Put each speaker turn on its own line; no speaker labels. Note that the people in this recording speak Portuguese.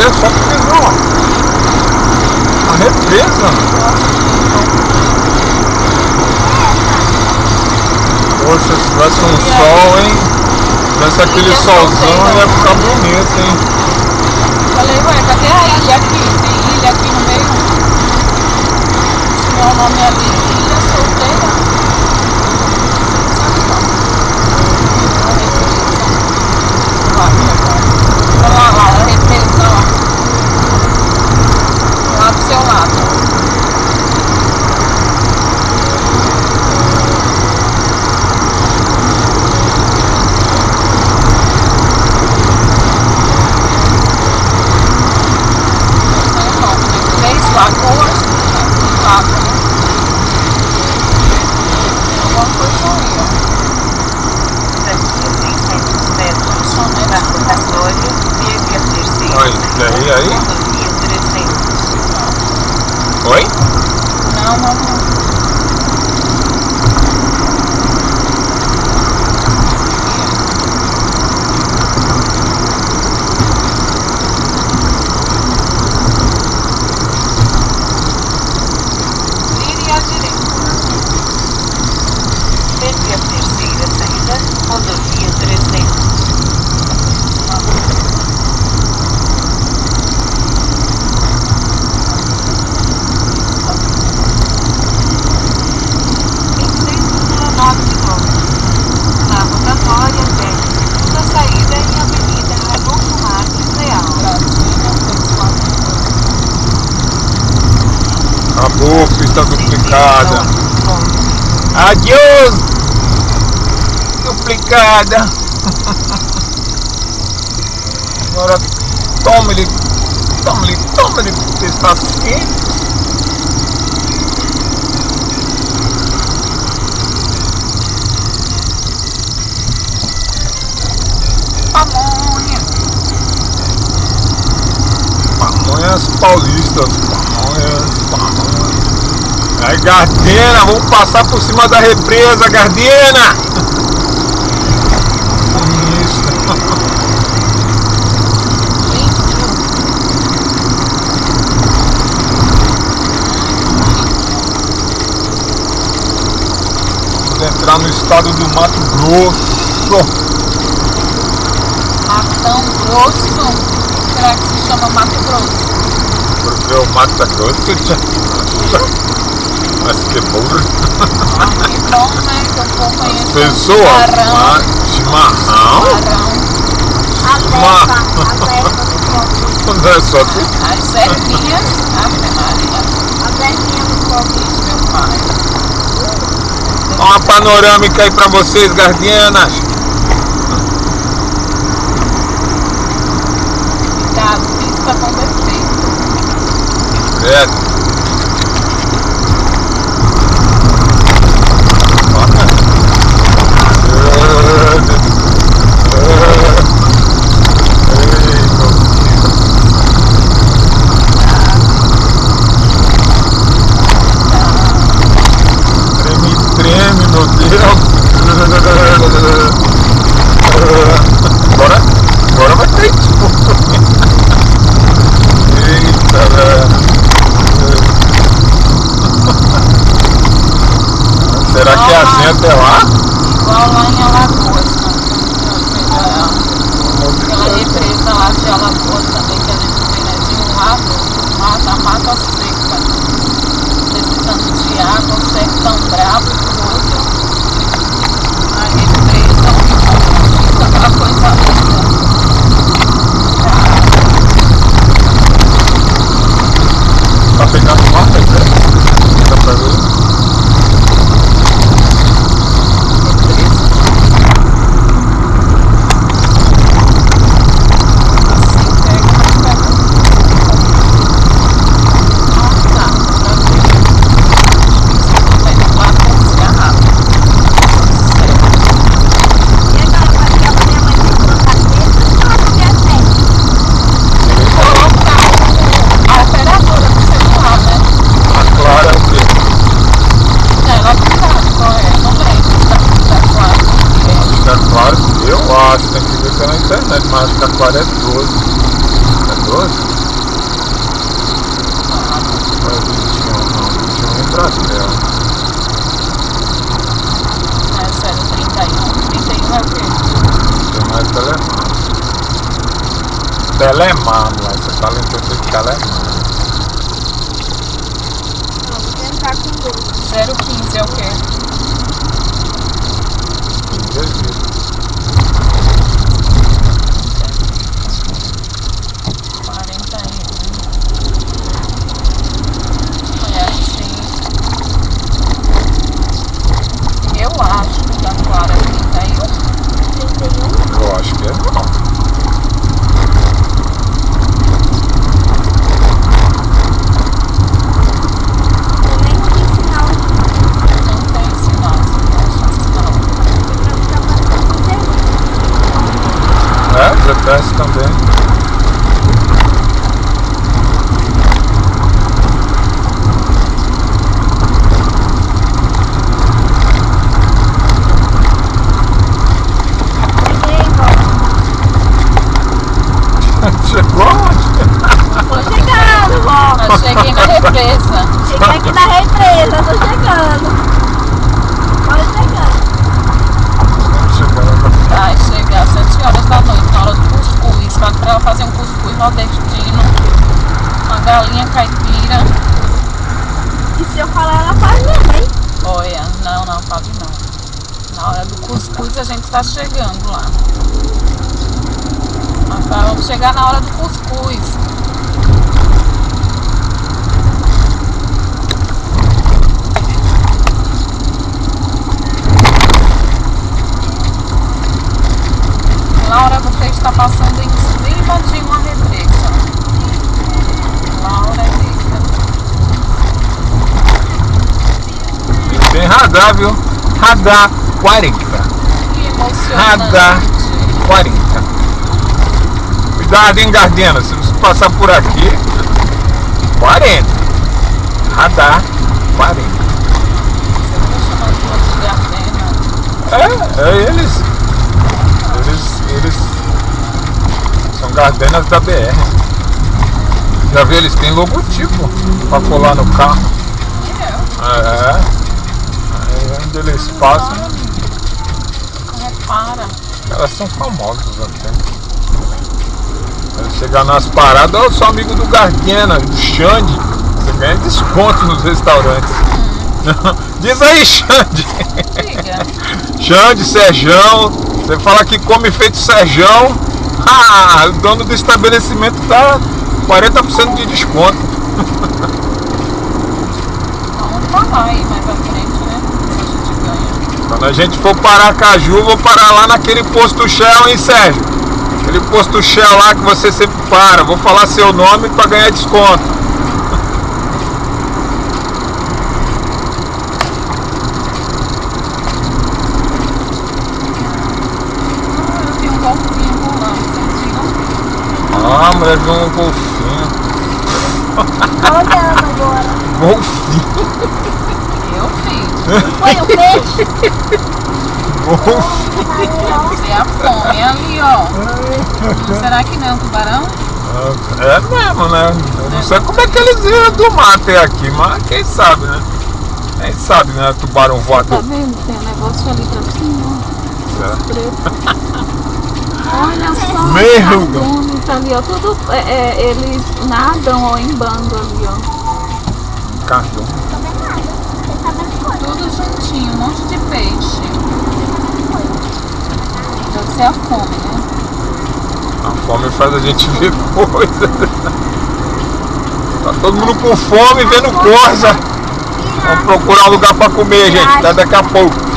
Olha só que legal, ó. A represa. Poxa, se tivesse um sol, hein? Se tivesse aquele solzão, ia ficar bonito, hein?
Falei, ué, cadê a ilha aqui? Tem ilha aqui no meio? Se meu nome é ali, Ilha Solteira. Olha lá, a represa, ó. Lá do seu lado. Lagoas, água, né? Tem alguma coisa aí, ó.
Daqui a 600 metros da rotatória, teve a terceira.
Olha, aí?
Rodovia 300.
Oi?
Não.
Rodovia 300. Em 3,9 km. Na rotatória tem segunda saída em Avenida Adolfo Marques Leal.
Acabou, pista duplicada. Adiós! Duplicada. Agora tome-lhe, porque está ciente. Pamonhas paulistas, pamonhas. Aí, Gardena, vamos passar por cima da represa, Gardena! Isso. Vamos entrar no estado do Mato Grosso.
Matão Grosso? Será que se chama Mato Grosso?
Porque o Mato Grosso, mas que burro.
Que bom, né? Que eu vou conhecer
Pessoa, chimarrão. Não é só tu?
As servinhas, Ave Maria. A servinha do Covid, meu pai.
Olha uma panorâmica aí pra vocês, Gardianas.
Cuidado, pista com defeito.
Credo. Treme, meu Deus. Agora vai ter disputa. Eita, será que a gente é lá?
Igual lá em Alagoas, aquela represa lá de Alagoas também que a gente vê, né? De um lado, a mata seca, precisando de água, o sertão bravo, e do outro, a represa, aquela coisa linda.
Tá pegando mata, né? Dá pra ver? Tem que ver pela internet, mas acho que Aquário é 12. 12? Ou é 21? Não, 21 em Brasil.
Essa é do 31. 31 é o quê?
31 é Telemar. Telemar, moleque. Você tá lendo de Telemar.
Não, vou tentar com 12.
015 é o quê?
15 é vida.
41. É assim. Eu acho que da Clara é 31.
31?
Eu acho que é não.
Também não tem sinal aqui.
Não tem sinal, não tem chance não.
Pra mim tá passando 0.
É, GPS também. Chegou onde?
Tô chegando, vó.
Eu cheguei na represa.
Cheguei aqui na represa, tô chegando. Pode chegando.
Chegando.
Vai chegar às 7 horas da noite, na hora do cuscuz. Pra fazer um cuscuz nordestino. Uma galinha caipira.
E se eu falar, ela faz mesmo, hein?
Olha, não, pode não. Na hora do cuscuz a gente tá chegando lá. Agora vamos chegar na hora do cuscuz. Laura, você está passando em cima de uma represa. Laura
E tem radar, viu? Radar 40.
que emocionante.
Radar 40. Cuidado, hein, Gardena? Se você passar por aqui, 40. Radar 40.
Você não está chamando de outro Gardena?
Eles são Gardenas da BR. Já vi, eles têm logotipo pra colar no carro. Aí onde eles passam,
Repara.
elas são famosas até. Eles chegam nas paradas, eu sou amigo do Gardena, do Xande. Você ganha desconto nos restaurantes. Diz aí, Xande.
Diga.
Xande, Serjão. Você fala que come feito Serjão. O dono do estabelecimento dá 40% de desconto.
Vamos falar aí mais à frente, né? Se a gente ganha.
Quando a gente for para Aracaju, vou parar lá naquele posto Shell, hein, Sérgio? Aquele posto Shell lá que você sempre para. Vou falar seu nome para ganhar desconto.
Eu vi um golfinho rolando, vocês viram?
Ah, mulher, viu um golfinho.
Olhando agora.
Golfinho.
Eu vi.
Foi o peixe?
Golfinho.
É a fome ali, ó. Será que não é um tubarão?
É mesmo, né? Eu não sei como é que eles iam do mar até aqui, mas quem sabe, né? Quem sabe, né? Tubarão
Tá
voador.
vendo? Tem um negócio ali pra cima.
É.
Olha só.
Meu
Deus. Tá ali, ó. Tudo. Eles nadam ó, em bando ali, ó.
Cartão.
Tudo juntinho, um monte de peixe. Deve ser a fome, né?
A fome faz a gente ver coisa. Tá todo mundo com fome, vendo coisa. Vamos procurar um lugar pra comer, gente. Até daqui a pouco.